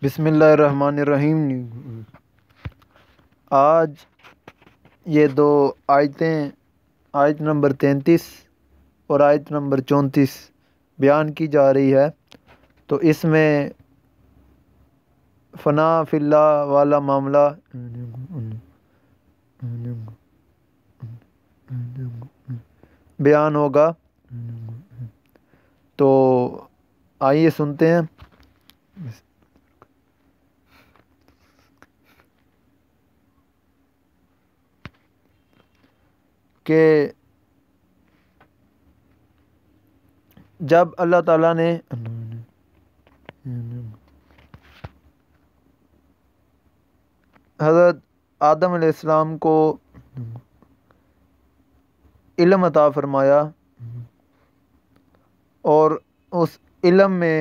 بسم اللہ الرحمن الرحیم۔ آج یہ دو آیتیں، آیت نمبر 33 اور آیت نمبر 34 بیان کی جا رہی ہے، تو اس میں فنا فی اللہ والا معاملہ بیان ہوگا۔ تو آئیے سنتے ہیں۔ کہ جب اللہ تعالیٰ نے حضرت آدم علیہ السلام کو علم عطا فرمایا اور اس علم میں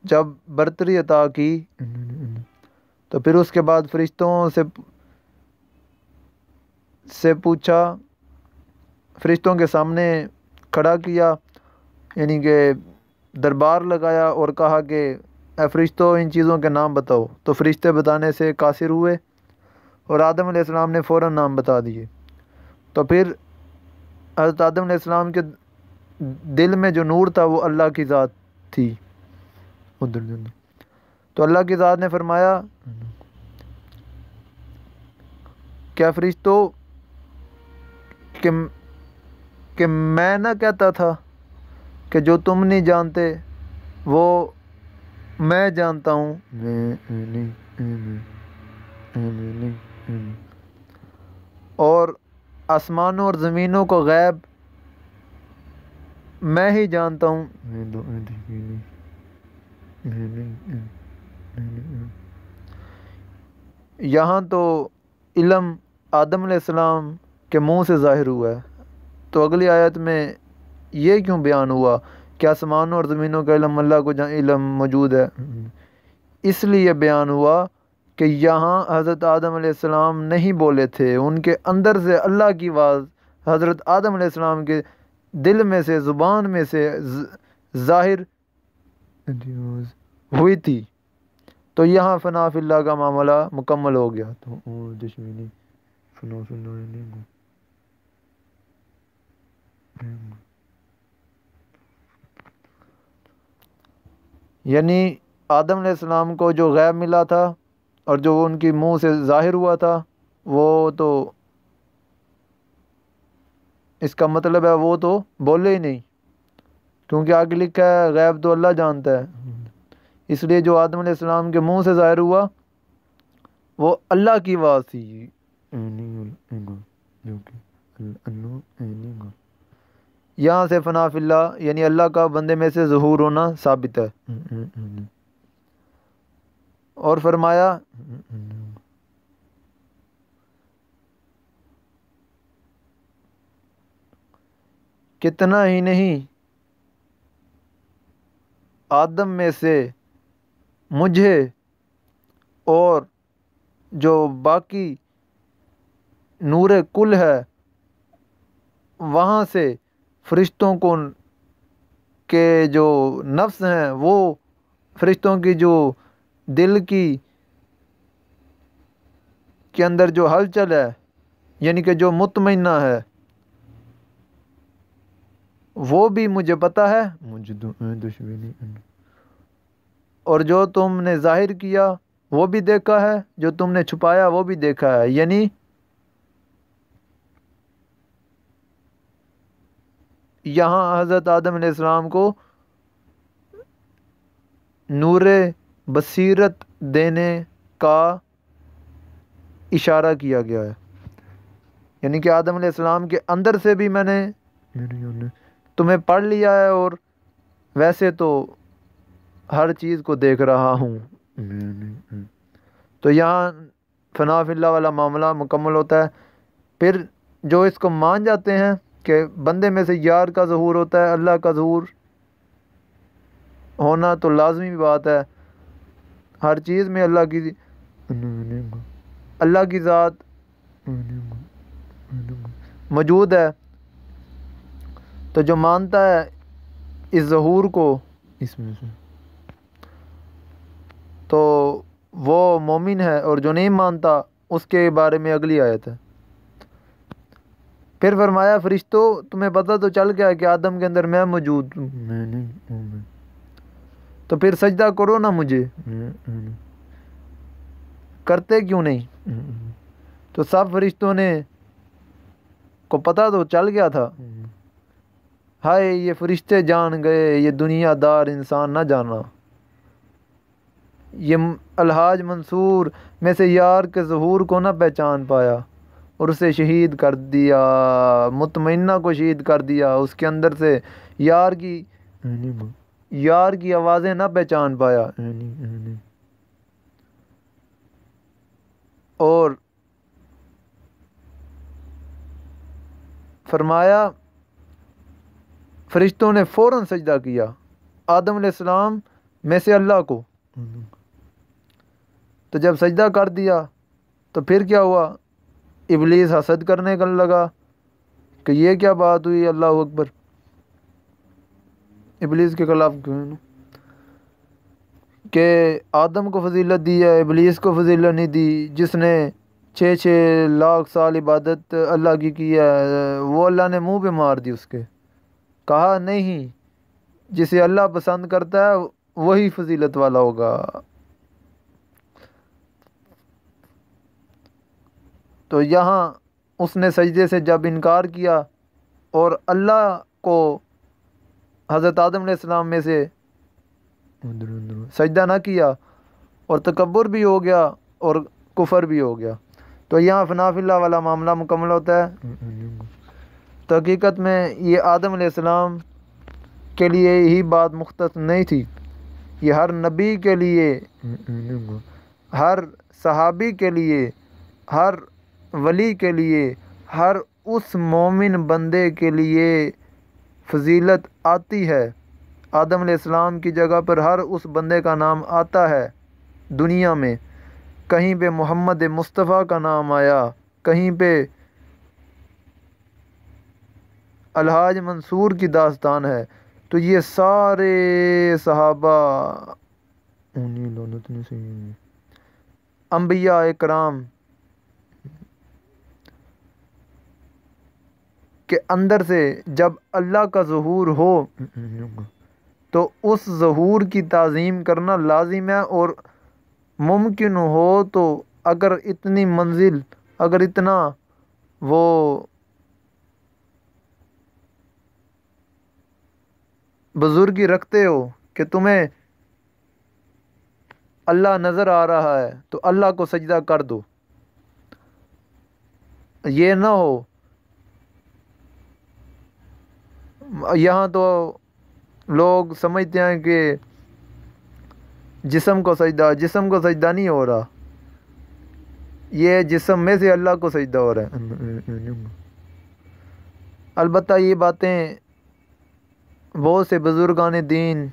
جب برتری عطا کی، تو پھر اس کے بعد فرشتوں سے پوچھا، فرشتوں کے سامنے کھڑا کیا، یعنی کہ دربار لگایا اور کہا کہ اے فرشتوں ان چیزوں کے نام بتاؤ۔ تو فرشتے بتانے سے قاصر ہوئے اور آدم علیہ السلام نے فوراً نام بتا دیے۔ تو پھر حضرت آدم علیہ السلام کے دل میں جو نور تھا وہ اللہ کی ذات تھی۔ تو اللہ کی ذات نے فرمایا، کیا فرشتوں کہ میں نہ کہتا تھا کہ جو تم نہیں جانتے وہ میں جانتا ہوں، اور آسمانوں اور زمینوں کو غیب میں ہی جانتا ہوں۔ یہاں تو علم آدم علیہ السلام کے منہ سے ظاہر ہوا ہے، تو اگلی آیت میں یہ کیوں بیان ہوا کہ آسمانوں اور زمینوں کا علم اللہ کو علم موجود ہے؟ اس لیے بیان ہوا کہ یہاں حضرت آدم علیہ السلام نہیں بولے تھے، ان کے اندر سے اللہ کی آواز حضرت آدم علیہ السلام کے دل میں سے، زبان میں سے ظاہر ہوئی تھی۔ تو یہاں فنا فی اللہ کا معاملہ مکمل ہو گیا۔ تو یعنی آدم علیہ السلام کو جو غیب ملا تھا اور جو ان کی منہ سے ظاہر ہوا تھا، وہ تو اس کا مطلب ہے وہ تو بولے ہی نہیں، کیونکہ آگے لکھا ہے غیب تو اللہ جانتا ہے۔ اس لیے جو آدم علیہ السلام کے منہ سے ظاہر ہوا وہ اللہ کی آواز تھی۔ یہاں سے فنا فی اللہ یعنی اللہ کا بندے میں سے ظہور ہونا ثابت ہے۔ اور فرمایا کتنا ہی نہیں، آدم میں سے مجھے اور جو باقی نور کل ہے وہاں سے فرشتوں کو کے جو نفس ہیں، وہ فرشتوں کی جو دل کے اندر جو ہلچل ہے، یعنی کہ جو مطمئنہ ہے، وہ بھی مجھے پتہ ہے، اور جو تم نے ظاہر کیا وہ بھی دیکھا ہے، جو تم نے چھپایا وہ بھی دیکھا ہے۔ یعنی یہاں حضرت آدم علیہ السلام کو نور بصیرت دینے کا اشارہ کیا گیا ہے، یعنی کہ آدم علیہ السلام کے اندر سے بھی میں نے تمہیں پڑھ لیا ہے، اور ویسے تو ہر چیز کو دیکھ رہا ہوں۔ تو یہاں فنا فی اللہ والا معاملہ مکمل ہوتا ہے۔ پھر جو اس کو مان جاتے ہیں کہ بندے میں سے یار کا ظہور ہوتا ہے، اللہ کا ظہور ہونا تو لازمی بات ہے، ہر چیز میں اللہ کی ذات موجود ہے۔ تو جو مانتا ہے اس ظہور کو، اس میں سے تو وہ مومن ہے، اور جو نہیں مانتا اس کے بارے میں اگلی آیت ہے۔ پھر فرمایا فرشتوں تمہیں پتہ تو چل گیا کہ آدم کے اندر میں موجود ہوں، میں نہیں ہوں میں، تو پھر سجدہ کرو نا مجھے، کرتے کیوں نہیں؟ تو سب فرشتوں نے کو پتہ تو چل گیا تھا، ہائے یہ فرشتے جان گئے، یہ دنیا دار انسان نہ جانا، یہ الحاج منصور میں سے یار کے ظہور کو نہ پہچان پایا اور اسے شہید کر دیا، مطمئنہ کو شہید کر دیا، اس کے اندر سے یار کی آوازیں نہ پہچان پایا۔ اور فرمایا فرشتوں نے فوراً سجدہ کیا آدم علیہ السلام میں سے اللہ کو۔ تو جب سجدہ کر دیا تو پھر کیا ہوا؟ ابلیس حسد کرنے کا لگا کہ یہ کیا بات ہوئی، اللہ اکبر، ابلیس کے خلاف کہ آدم کو فضیلت دی ہے، ابلیس کو فضیلت نہیں دی، جس نے 6,6 لاکھ سال عبادت اللہ کی ہے، وہ اللہ نے منہ پہ مار دی اس کے، کہا نہیں، جسے اللہ پسند کرتا ہے وہی فضیلت والا ہوگا۔ تو یہاں اس نے سجدے سے جب انکار کیا اور اللہ کو حضرت آدم علیہ السلام میں سے سجدہ نہ کیا اور تکبر بھی ہو گیا اور کفر بھی ہو گیا، تو یہاں فنا فی اللہ والا معاملہ مکمل ہوتا ہے۔ تو حقیقت میں یہ آدم علیہ السلام کے لیے یہی بات مختص نہیں تھی، یہ ہر نبی کے لیے، ہر صحابی کے لیے، ہر ولی کے لیے، ہر اس مومن بندے کے لیے فضیلت آتی ہے۔ آدم علیہ السلام کی جگہ پر ہر اس بندے کا نام آتا ہے دنیا میں، کہیں پہ محمد مصطفیٰ کا نام آیا، کہیں پہ الحاج منصور کی داستان ہے، تو یہ سارے صحابہ، انبیاء اکرام کے اندر سے جب اللہ کا ظہور ہو تو اس ظہور کی تعظیم کرنا لازم ہے، اور ممکن ہو تو اگر اتنی منزل، اگر اتنا وہ بزرگی رکھتے ہو کہ تمہیں اللہ نظر آ رہا ہے تو اللہ کو سجدہ کر دو، یہ نہ ہو یہاں تو لوگ سمجھتے ہیں کہ جسم کو سجدہ نہیں ہو رہا، یہ جسم میں سے اللہ کو سجدہ ہو رہا ہے۔ البتہ یہ باتیں بہت سے بزرگان دین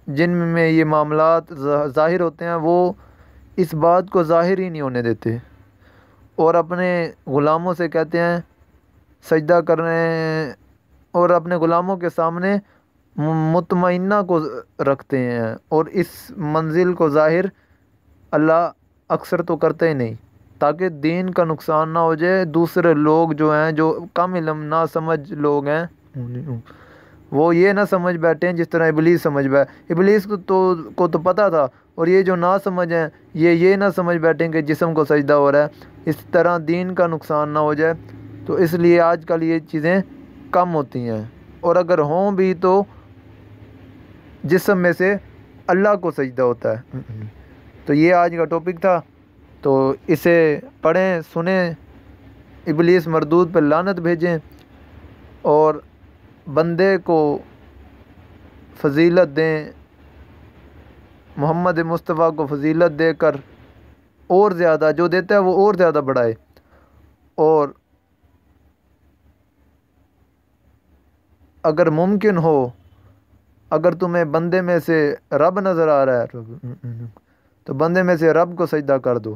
جن میں یہ معاملات ظاہر ہوتے ہیں، وہ اس بات کو ظاہر ہی نہیں ہونے دیتے اور اپنے غلاموں سے کہتے ہیں سجدہ کر رہے ہیں، اور اپنے غلاموں کے سامنے مطمئنہ کو رکھتے ہیں، اور اس منزل کو ظاہر اللہ اکثر تو کرتے ہی نہیں، تاکہ دین کا نقصان نہ ہو جائے۔ دوسرے لوگ جو ہیں، جو کم علم نہ سمجھ لوگ ہیں، وہ یہ نہ سمجھ بیٹھیں جس طرح ابلیس سمجھ بیٹھے، ابلیس کو تو پتہ تھا، اور یہ جو نہ سمجھ ہیں یہ نہ سمجھ بیٹھیں کہ جسم کو سجدہ ہو رہا ہے، اس طرح دین کا نقصان نہ ہو جائے، تو اس لیے آج کل یہ چیزیں کم ہوتی ہیں، اور اگر ہوں بھی تو جسم میں سے اللہ کو سجدہ ہوتا ہے۔ تو یہ آج کا ٹاپک تھا، تو اسے پڑھیں، سنیں، ابلیس مردود پہ لعنت بھیجیں، اور بندے کو فضیلت دیں، محمد مصطفیٰ کو فضیلت دے کر اور زیادہ، جو دیتا ہے وہ اور زیادہ بڑھائے، اور اگر ممکن ہو، اگر تمہیں بندے میں سے رب نظر آ رہا ہے تو بندے میں سے رب کو سجدہ کر دو،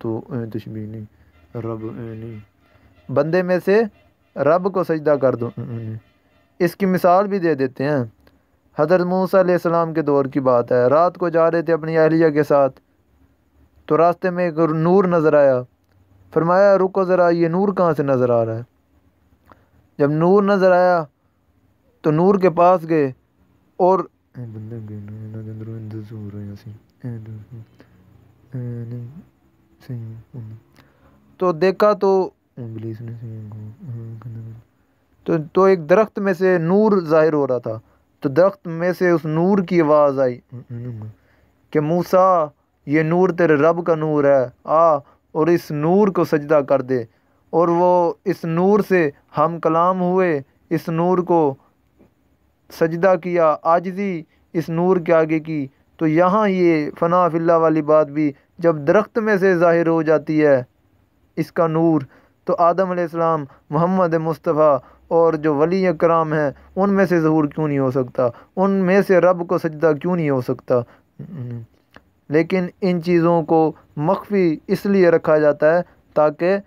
تو تشبیہ نہیں، رب نہیں، بندے میں سے رب کو سجدہ کر دو۔ اس کی مثال بھی دے دیتے ہیں، حضرت موسیٰ علیہ السلام کے دور کی بات ہے، رات کو جا رہے تھے اپنی اہلیہ کے ساتھ، تو راستے میں ایک نور نظر آیا، فرمایا رکو ذرا، یہ نور کہاں سے نظر آ رہا ہے؟ جب نور نظر آیا تو نور کے پاس گئے اور تو دیکھا تو ایک درخت میں سے نور ظاہر ہو رہا تھا، تو درخت میں سے اس نور کی آواز آئی کہ موسیٰ یہ نور تیرے رب کا نور ہے، آ اور اس نور کو سجدہ کر دے۔ اور وہ اس نور سے ہم کلام ہوئے، اس نور کو سجدہ کیا، عاجزی اس نور کے آگے کی۔ تو یہاں یہ فنا فی اللہ والی بات بھی جب درخت میں سے ظاہر ہو جاتی ہے اس کا نور، تو آدم علیہ السلام، محمد مصطفیٰ اور جو ولی کرام ہیں ان میں سے ظہور کیوں نہیں ہو سکتا؟ ان میں سے رب کو سجدہ کیوں نہیں ہو سکتا؟ لیکن ان چیزوں کو مخفی اس لیے رکھا جاتا ہے تاکہ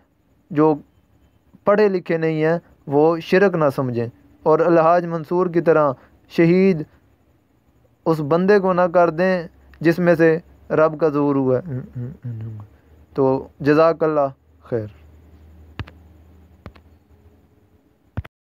جو پڑھے لکھے نہیں ہیں وہ شرک نہ سمجھیں، اور الحاج منصور کی طرح شہید اس بندے کو نہ کر دیں جس میں سے رب کا ظہور ہوا ہے۔ تو جزاک اللہ خیر۔